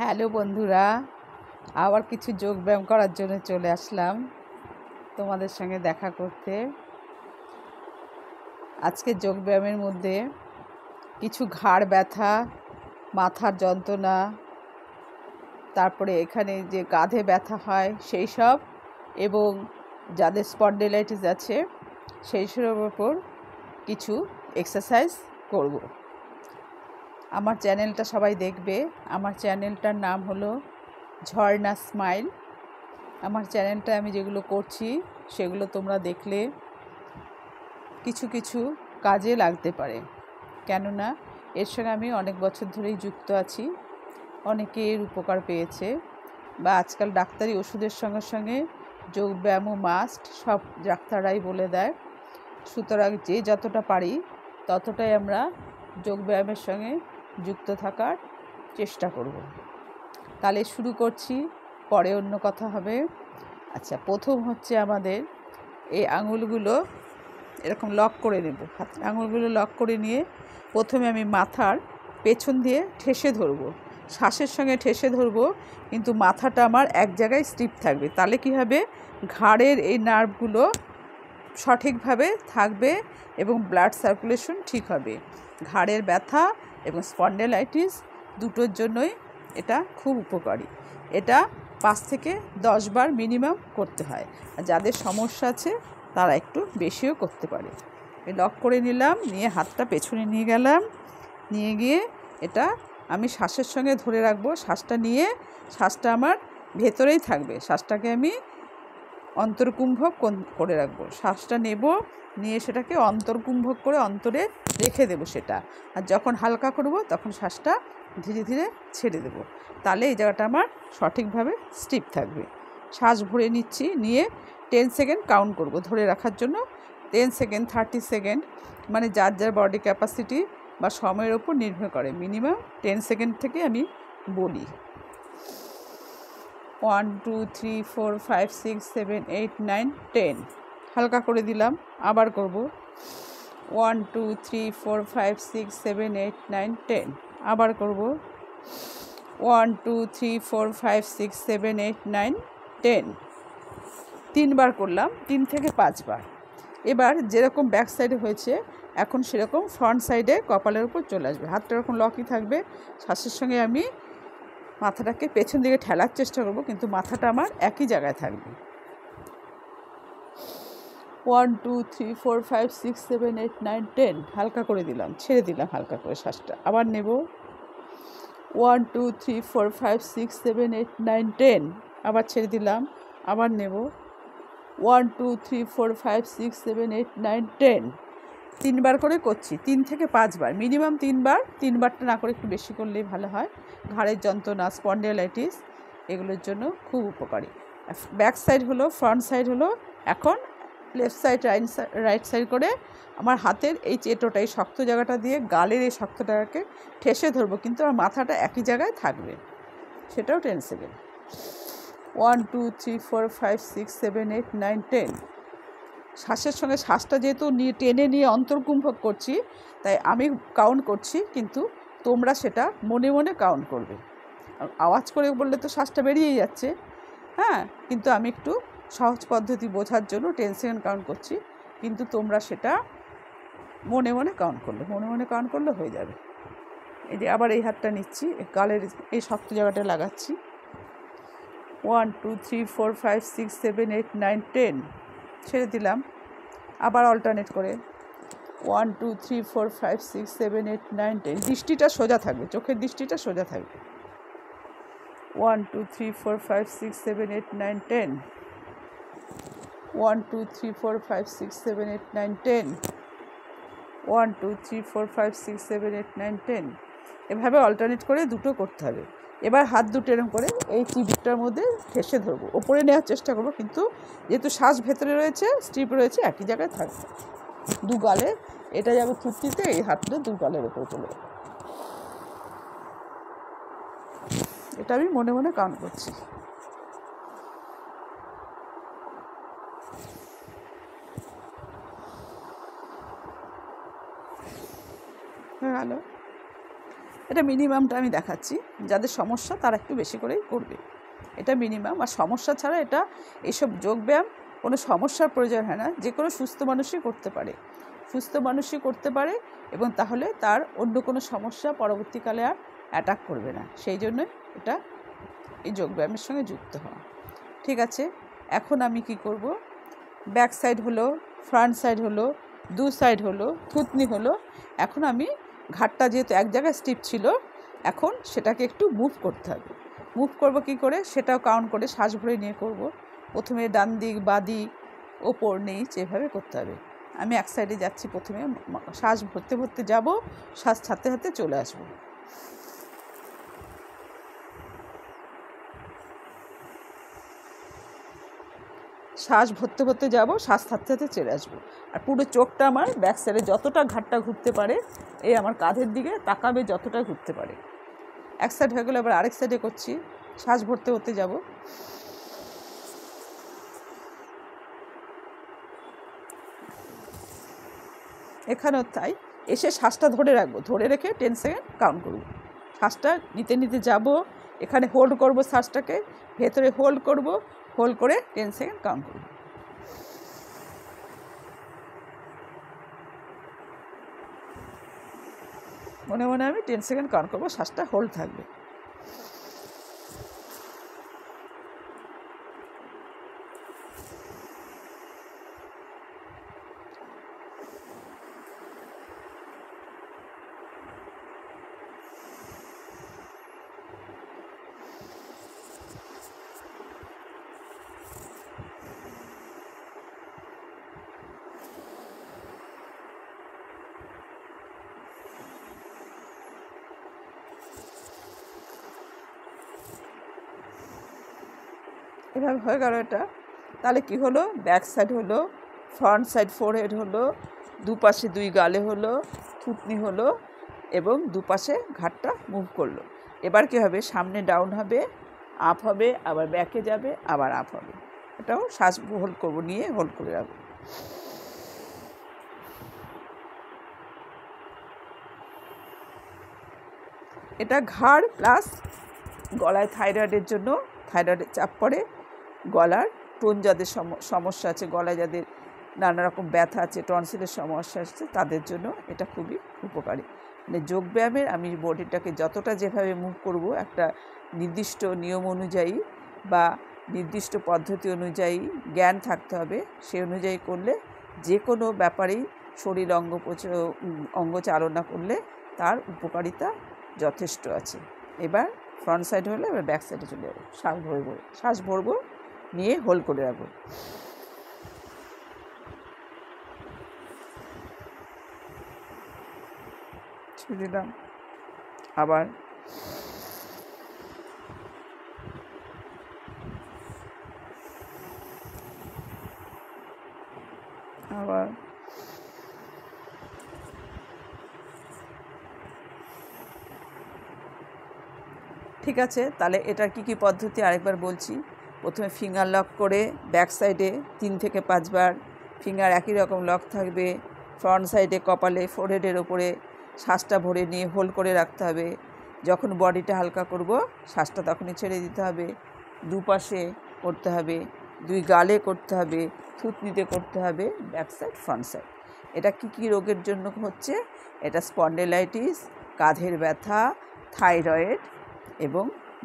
Hello বন্ধুরা, আবার কিছু যোগব্যায়াম করার জন্য চলে আসলাম তোমাদের সঙ্গে দেখা করতে। আজকে যোগব্যায়ামের মধ্যে কিছু ঘাড় ব্যথা, মাথার যন্ত্রণা, তারপরে এখানে যে কাঁধে ব্যথা হয় সেই সব, এবং যাদের স্পন্ডিলাইটিস আছে সেই সবের ওপর কিছু এক্সারসাইজ করব। আমার চ্যানেলটা সবাই দেখবে। আমার চ্যানেলটার নাম হলো ঝর্ণা স্মাইল। আমার চ্যানেলটা আমি যেগুলো করছি সেগুলো তোমরা দেখলে কিছু কিছু কাজে লাগতে পারে, কেননা এর সঙ্গে আমি অনেক বছর ধরেই যুক্ত আছি। অনেকে এর উপকার পেয়েছে, বা আজকাল ডাক্তারি ওষুধের সঙ্গে সঙ্গে যোগব্যায়ামও মাস্ট, সব ডাক্তাররাই বলে দেয়। সুতরাং যে যতটা পারি ততটাই আমরা যোগব্যায়ামের সঙ্গে যুক্ত থাকার চেষ্টা করব। তাহলে শুরু করছি, পরে অন্য কথা হবে। আচ্ছা, প্রথম হচ্ছে আমাদের এই আঙুলগুলো এরকম লক করে নেব। হাতের আঙুলগুলো লক করে নিয়ে প্রথমে আমি মাথার পেছন দিয়ে ঠেসে ধরবো, শ্বাসের সঙ্গে ঠেসে ধরবো, কিন্তু মাথাটা আমার এক জায়গায় স্টিফ থাকবে। তাহলে কী হবে, ঘাড়ের এই নার্ভগুলো সঠিকভাবে থাকবে এবং ব্লাড সার্কুলেশন ঠিক হবে। ঘাড়ের ব্যথা এবং স্পন্ডিলাইটিস দুটোর জন্যই এটা খুব উপকারী। এটা 5 থেকে 10 বার মিনিমাম করতে হয়। আর যাদের সমস্যা আছে তারা একটু বেশিও করতে পারে। লক করে নিলাম, নিয়ে হাতটা পেছনে নিয়ে গেলাম, নিয়ে গিয়ে এটা আমি শ্বাসের সঙ্গে ধরে রাখবো। শ্বাসটা নিয়ে, শ্বাসটা আমার ভেতরেই থাকবে, শ্বাসটাকে আমি অন্তর্কুম্ভক করে রাখবো। শ্বাসটা নেব, নিয়ে সেটাকে অন্তর্কুম্ভক করে অন্তরে রেখে দেবো সেটা। আর যখন হালকা করব তখন শ্বাসটা ধীরে ধীরে ছেড়ে দেবো। তাহলে এই জায়গাটা আমার সঠিকভাবে স্টিফ থাকবে। শ্বাস ভরে নিচ্ছি, নিয়ে 10 সেকেন্ড কাউন্ট করব ধরে রাখার জন্য। 10 সেকেন্ড, 30 সেকেন্ড, মানে যার যার বডি ক্যাপাসিটি বা সময়ের ওপর নির্ভর করে। মিনিমাম 10 সেকেন্ড থেকে আমি বলি। 1 2 3 4 5 6 7 8 9 10। হালকা করে দিলাম, আবার করব। 1 2 3 4 5 6 7 8 9 10। আবার করব। 1 2 3 4 5 6 7 8 9 10। 3 বার করলাম, 3 থেকে 5 বার। এবার যেরকম ব্যাক সাইডে হয়েছে এখন সেরকম ফ্রন্ট সাইডে কপালের উপর চলে আসবে। হাতটা এরকম লকই থাকবে। শ্বাসের সঙ্গে আমি মাথাটাকে পেছন দিকে ঠেলার চেষ্টা করব, কিন্তু মাথাটা আমার একই জায়গায় থাকবে। 1 2 3 4 5 6 7 8 9 10। হালকা করে দিলাম, ছেড়ে দিলাম হালকা করে শ্বাসটা। আবার নেব। 1 2 3 4 5 6 7 8 9 10। আবার ছেড়ে দিলাম, আবার নেব। 1 2 3 4 5 6 7 8 9 10। 3 বার করে করছি, 3 থেকে 5 বার, মিনিমাম 3 বার। 3 বারটা না করে একটু বেশি করলেই ভালো হয়। ঘাড়ের যন্ত্রণা, স্পন্ডিলাইটিস এগুলোর জন্য খুব উপকারী। ব্যাক সাইড হলো, ফ্রন্ট সাইড হলো। এখন লেফট সাইড, রাইট সাইড করে আমার হাতের এই চেটোটা, এই শক্ত জায়গাটা দিয়ে গালের এই শক্ত জায়গাকে ঠেসে ধরবো, কিন্তু আমার মাথাটা একই জায়গায় থাকবে। সেটাও 10 সেকেন্ড। 1 2 3 4 5 6 7 8 9 10। শ্বাসের সঙ্গে শ্বাসটা যেহেতু টেনে নিয়ে অন্তর্কুম্ভক করছি, তাই আমি কাউন্ট করছি, কিন্তু তোমরা সেটা মনে মনে কাউন্ট করবে। আওয়াজ করে বললে তো শ্বাসটা বেরিয়েই যাচ্ছে, হ্যাঁ, কিন্তু আমি একটু সহজ পদ্ধতি বোঝার জন্য 10 সেকেন্ড কাউন্ট করছি, কিন্তু তোমরা সেটা মনে মনে কাউন্ট করলে হয়ে যাবে। এই যে আবার এই হাতটা নিচ্ছি, গালের এই শক্ত জায়গাটা লাগাচ্ছি। 1 2 3 4 5 6 7 8 9 10। ছেড়ে দিলাম, আবার অল্টারনেট করে 1 2 3 4 5 6 7 8 9 10। দৃষ্টিটা সোজা থাকবে, চোখের দৃষ্টিটা সোজা থাকবে। 1 2 3 4 5 6 7 8 9 10। 1 2 3 4 5 6 7 8 9 10। 1 2 3 4 5 6 7 8 9 10। এভাবে অল্টারনেট করে দুটো করতে হবে। এবার হাত দুটো এরকম করে এই চিবিটার মধ্যে ঠেসে ধরবো, ওপরে নেওয়ার চেষ্টা করবো, কিন্তু যেহেতু শ্বাস ভেতরে রয়েছে, স্টিপ রয়েছে, একই জায়গায় থাকবে। দু গালে এটা যাবে থুতনিতে, এই হাতটা দু গালের ওপরে চলে যাবে। এটা আমি মনে মনে কাউন্ট করছি। হ্যাঁ, হ্যালো। এটা মিনিমামটা আমি দেখাচ্ছি, যাদের সমস্যা তারা একটু বেশি করেই করবে। এটা মিনিমাম। আর সমস্যা ছাড়া এটা এইসব যোগব্যায়াম কোনো সমস্যার প্রয়োজন হয় না, যে কোনো সুস্থ মানুষই করতে পারে, সুস্থ মানুষই করতে পারে, এবং তাহলে তার অন্য কোনো সমস্যা পরবর্তীকালে আর অ্যাটাক করবে না। সেই জন্যই এটা এই যোগব্যায়ামের সঙ্গে যুক্ত হওয়া। ঠিক আছে, এখন আমি কি করব, ব্যাক সাইড হলো, ফ্রন্ট সাইড হলো, দু সাইড হলো, থুতনি হলো। এখন আমি ঘাটটা যেহেতু এক জায়গায় স্টিপ ছিল, এখন সেটাকে একটু মুভ করতে হবে। মুভ করব কি করে, সেটাও কাউন্ট করে শ্বাস ভরে নিয়ে করব। প্রথমে ডান দিক, বাঁ দিক, ওপর নিচ, এভাবে করতে হবে। আমি এক সাইডে যাচ্ছি, প্রথমে শ্বাস ভরতে ভরতে যাব, শ্বাস ছাড়তে ছাড়তে চলে আসবো। শ্বাস ভরতে ভরতে যাব, শ্বাস থাকতে থাকতে চলে আসবো। আর পুরো চোখটা আমার ব্যাক সাইডে যতটা ঘাটটা ঘুরতে পারে, এই আমার কাঁধের দিকে তাকাবে যতটা ঘুরতে পারে। এক সাইড হয়ে গেলে আবার আরেক সাইডে করছি, শ্বাস ভরতে ভরতে যাব। এখানেও তাই, এসে শ্বাসটা ধরে রাখবো, ধরে রেখে 10 সেকেন্ড কাউন্ট করব। শ্বাসটা নিতে নিতে যাব, এখানে হোল্ড করব, শ্বাসটাকে ভেতরে হোল্ড করব, হোল্ড করে 10 সেকেন্ড কাউন্ট করব। মনে মনে আমি 10 সেকেন্ড কাউন্ট করবো, শ্বাসটা হোল্ড থাকবে। এভাবে হয়ে গেল এটা। তাহলে কি হলো, ব্যাক সাইড হলো, ফ্রন্ট সাইড ফোরহেড হলো, দুপাশে দুই গালে হলো, থুতনি হলো, এবং দুপাশে ঘাটটা মুভ করলো। এবার কি হবে, সামনে ডাউন হবে, আপ হবে, আবার ব্যাকে যাবে, আবার আপ হবে। এটাও শ্বাস হোল্ড করবো, নিয়ে হোল্ড করে রাখবো। এটা ঘাড় প্লাস গলায় থাইরয়েডের জন্য, থাইরয়েডের চাপ পড়ে, গলার টোন যাদের সমস্যা আছে, গলায় যাদের নানা রকম ব্যথা আছে, টনসিলের সমস্যা আছে, তাদের জন্য এটা খুবই উপকারী। মানে যোগব্যায়ামের আমি বডিটাকে যতটা যেভাবে মুভ করব, একটা নির্দিষ্ট নিয়ম অনুযায়ী বা নির্দিষ্ট পদ্ধতি অনুযায়ী জ্ঞান থাকতে হবে। সেই অনুযায়ী করলে যে কোনো ব্যাপারেই শরীর অঙ্গ চালনা করলে তার উপকারিতা যথেষ্ট আছে। এবার ফ্রন্ট সাইড হলে এবার ব্যাক সাইডে চলে যাবো, শ্বাস ভরবো, নিয়ে হোল্ড করে রাখবো। ছেড়ে দিলাম, আবার আবার ঠিক আছে। তাহলে এটার কি পদ্ধতি আরেকবার বলছি। প্রথমে ফিঙ্গার লক করে ব্যাক সাইডে 3 থেকে 5 বার ফিঙ্গার একই রকম লক থাকবে। ফ্রন্ট সাইডে কপালে ফোরহেডের ওপরে শ্বাসটা ভরে নিয়ে হোল্ড করে রাখতে হবে। যখন বডিটা হালকা করব, শ্বাসটা তখনই ছেড়ে দিতে হবে। দুপাশে করতে হবে, দুই গালে করতে হবে, থুতনিতে করতে হবে, ব্যাক সাইড ফ্রন্ট সাইড। এটা কি রোগের জন্য হচ্ছে, এটা স্পন্ডেলাইটিস, কাঁধের ব্যথা, থাইরয়েড এবং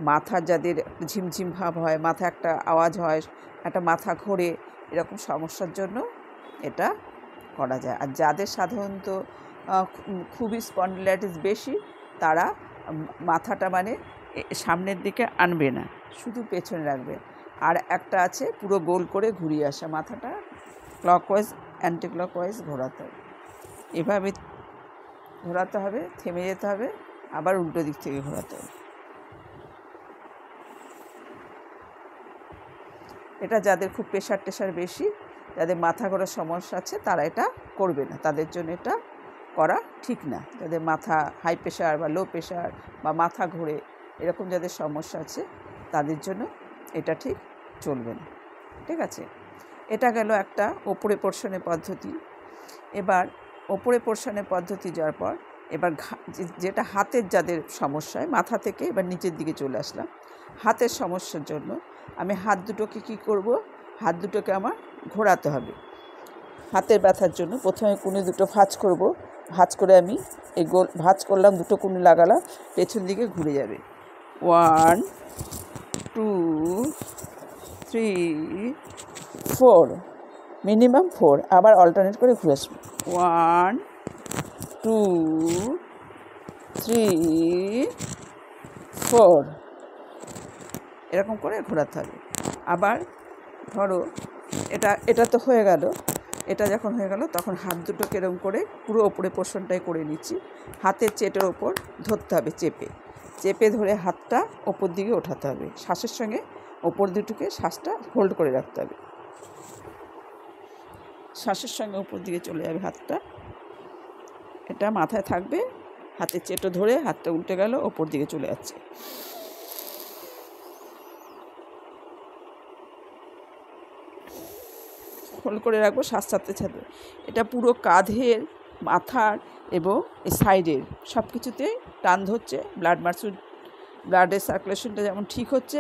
মাথার যাদের ঝিমঝিম ভাব হয়, মাথা একটা আওয়াজ হয়, একটা মাথা ঘোরে, এরকম সমস্যার জন্য এটা করা যায়। আর যাদের সাধারণত খুবই স্পন্ডেলাইটিস বেশি, তারা মাথাটা মানে সামনের দিকে আনবে না, শুধু পেছনে রাখবে। আর একটা আছে পুরো গোল করে ঘুরিয়ে আসা, মাথাটা ক্লকওয়াইজ অ্যান্টি ক্লকওয়াইজ ঘোরাতে হবে। এভাবে ঘোরাতে হবে, থেমে যেতে হবে, আবার উল্টো দিক থেকে ঘোরাতে হবে। এটা যাদের খুব প্রেশার বেশি, যাদের মাথা ঘোরার সমস্যা আছে, তারা এটা করবে না, তাদের জন্য এটা করা ঠিক না। যাদের মাথা হাই প্রেশার বা লো প্রেশার বা মাথা ঘোরে, এরকম যাদের সমস্যা আছে, তাদের জন্য এটা ঠিক চলবে না। ঠিক আছে, এটা গেল একটা ওপরে পোর্শনের পদ্ধতি। এবার ওপরে পোর্শনের পদ্ধতি যাওয়ার পর এবার যেটা হাতের যাদের সমস্যা হয়, মাথা থেকে এবার নিচের দিকে চলে আসলাম। হাতের সমস্যার জন্য আমি হাত দুটোকে কী করব, হাত দুটোকে আমার ঘোরাতে হবে। হাতের ব্যথার জন্য প্রথমে কুনি দুটো ভাঁজ করব, ভাঁজ করে আমি এই গোল ভাঁজ করলাম, দুটো কুনি লাগালাম, পেছন দিকে ঘুরে যাবে। 1 2 3 4, মিনিমাম 4। আবার অল্টারনেট করে ঘুরে আসবে। 1 2 3 4, এরকম করে ঘোরাতে হবে। আবার ধরো এটা তো হয়ে গেল। এটা যখন হয়ে গেল তখন হাত দুটোকে এরকম করে পুরো ওপরে পোর্শনটাই করে নিচ্ছি। হাতের চেটের ওপর ধরতে হবে, চেপে ধরে হাতটা ওপর দিকে ওঠাতে হবে। শ্বাসের সঙ্গে ওপর দুটোকে শ্বাসটা হোল্ড করে রাখতে হবে। শ্বাসের সঙ্গে ওপর দিকে চলে যাবে হাতটা, এটা মাথায় থাকবে। হাতের চেটো ধরে হাতটা উল্টে গেল, ওপর দিকে চলে যাচ্ছে। হোল্ড করে রাখবো শ্বাস ছাড়তে ছাড়তে। এটা পুরো কাঁধের, মাথার এবং এই সাইডের সব কিছুতেই টান ধরছে। ব্লাডের সার্কুলেশনটা যেমন ঠিক হচ্ছে,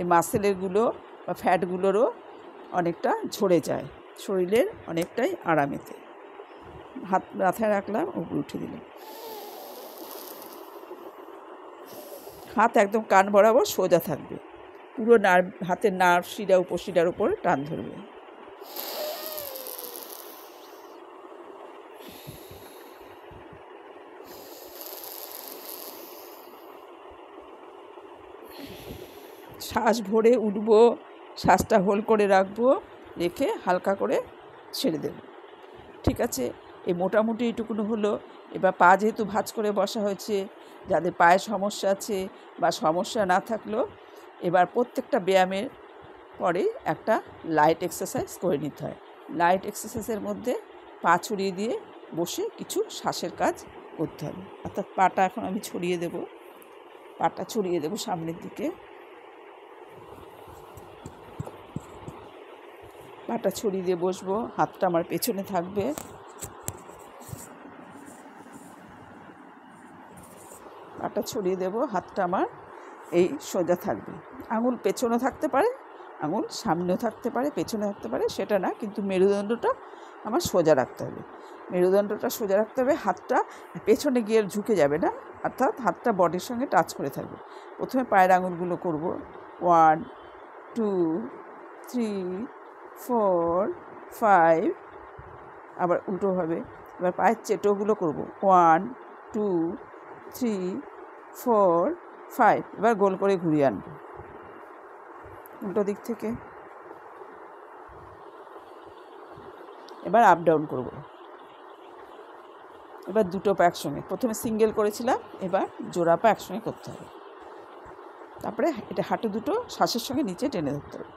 এই মাসেলেরগুলো বা ফ্যাটগুলোরও অনেকটা ঝরে যায়, শরীরের অনেকটাই আরামেতে। হাত মাথায় রাখলাম, উপরে উঠে দিলাম। হাত একদম কান বরাবর সোজা থাকবে, পুরো হাতের নার্ভ শিরা উপশিরার উপর টান ধরবে। শ্বাস ভরে উঠবো, শ্বাসটা হোল্ড করে রাখবো, রেখে হালকা করে ছেড়ে দেব। ঠিক আছে, এই মোটামুটি এইটুকুনো হলো। এবার পা যেহেতু ভাঁজ করে বসা হয়েছে, যাদের পায়ে সমস্যা আছে বা সমস্যা না থাকলেও এবার প্রত্যেকটা ব্যায়ামের পরে একটা লাইট এক্সারসাইজ করে নিতে হয়। লাইট এক্সারসাইজের মধ্যে পা ছড়িয়ে দিয়ে বসে কিছু শ্বাসের কাজ করতে হবে। অর্থাৎ পাটা এখন আমি ছড়িয়ে দেব, পাটা ছড়িয়ে দেব সামনের দিকে। পাটা ছড়িয়ে দিয়ে বসবো, হাতটা আমার পেছনে থাকবে। পাটা ছড়িয়ে দেব, হাতটা আমার এই সোজা থাকবে। আঙুল পেছনেও থাকতে পারে, আঙুল সামনেও থাকতে পারে, পেছনে থাকতে পারে, সেটা না, কিন্তু মেরুদণ্ডটা আমার সোজা রাখতে হবে। মেরুদণ্ডটা সোজা রাখতে হবে, হাতটা পেছনে গিয়ে ঝুঁকে যাবে না, অর্থাৎ হাতটা বডির সঙ্গে টাচ করে থাকবে। প্রথমে পায়ের আঙুলগুলো করব, 1 2 3 4 5, আবার উল্টোভাবে। এবার পায়ের চেটোগুলো করব, 1 2 3 4 5। এবার গোল করে ঘুরিয়ে আনব উল্টো দিক থেকে। এবার আপ ডাউন করব। এবার দুটো পা একসঙ্গে, প্রথমে সিঙ্গেল করেছিলাম, এবার জোড়া পা একসঙ্গে করতে হবে। তারপরে এটা হাঁটু দুটো শ্বাসের সঙ্গে নিচে টেনে ধরতে হবে।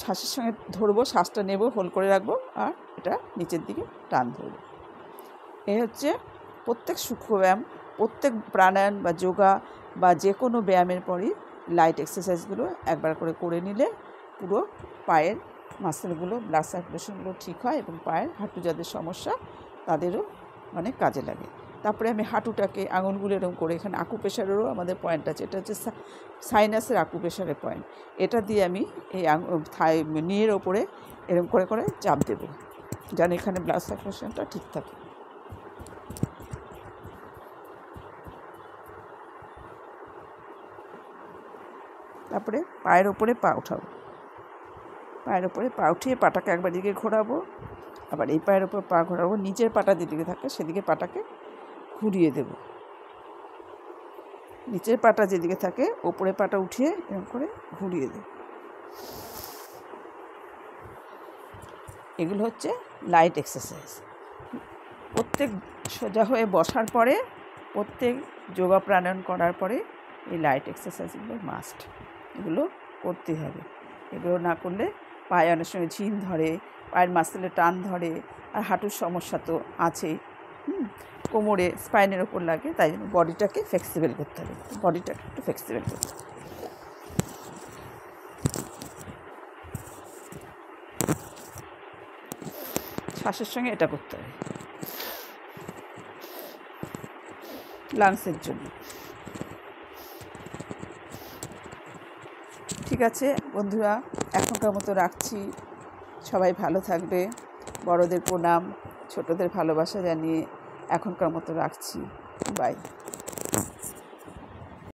শ্বাসের সঙ্গে ধরবো, শ্বাসটা নেব, হোল্ড করে রাখবো, আর এটা নিচের দিকে টান ধরবো। এই হচ্ছে প্রত্যেক সূক্ষ্ম ব্যায়াম, প্রত্যেক প্রাণায়াম বা যোগা বা যে কোনো ব্যায়ামের পরই লাইট এক্সারসাইজগুলো একবার করে নিলে পুরো পায়ের মাসেলগুলো, ব্লাড সার্কুলেশনগুলো ঠিক হয় এবং পায়ের হাঁটু যাদের সমস্যা তাদেরও অনেক কাজে লাগে। তারপরে আমি হাঁটুটাকে আঙুলগুলো এরকম করে, এখানে আকুপ্রেশারেরও আমাদের পয়েন্ট আছে, এটা হচ্ছে সাইনাসের আকুপ্রেশারের পয়েন্ট। এটা দিয়ে আমি এই নিয়ের ওপরে এরকম করে করে চাপ দেব, যেন এখানে ব্লাড সার্কুলেশনটা ঠিক থাকে। তারপরে পায়ের ওপরে পা উঠাবো, পায়ের ওপরে পা উঠিয়ে পাটাকে একবার দিকে ঘোরাবো, আবার এই পায়ের ওপর পা ঘোরাবো, নিচের পাটা যেদিকে থাকে সেদিকে পাটাকে ঘুরিয়ে দেব। নিচের পাটা যেদিকে থাকে ওপরে পাটা উঠিয়ে এরকম করে ঘুরিয়ে দেব। এগুলো হচ্ছে লাইট এক্সারসাইজ। প্রত্যেক সোজা হয়ে বসার পরে, প্রত্যেক যোগা প্রাণায়াম করার পরে এই লাইট এক্সারসাইজগুলো মাস্ট, এগুলো করতেই হবে। এগুলো না করলে পায়ে অনেক সময় ঝিম ধরে, পায়ের মাসেলে টান ধরে, আর হাঁটুর সমস্যা তো আছেই, কোমরে স্পাইনের ওপর লাগে। তাই জন্য বডিটাকে ফ্লেক্সিবল করতে হবে, বডিটাকে একটু ফ্লেক্সিবল করতে হবে। শ্বাসের সঙ্গে এটা করতে হবে লাংসের জন্য। ঠিক আছে বন্ধুরা, এখনকার মতো রাখছি। সবাই ভালো থাকবে। বড়দের প্রণাম, ছোটদের ভালোবাসা জানিয়ে এখনকার মতো রাখছি। বাই।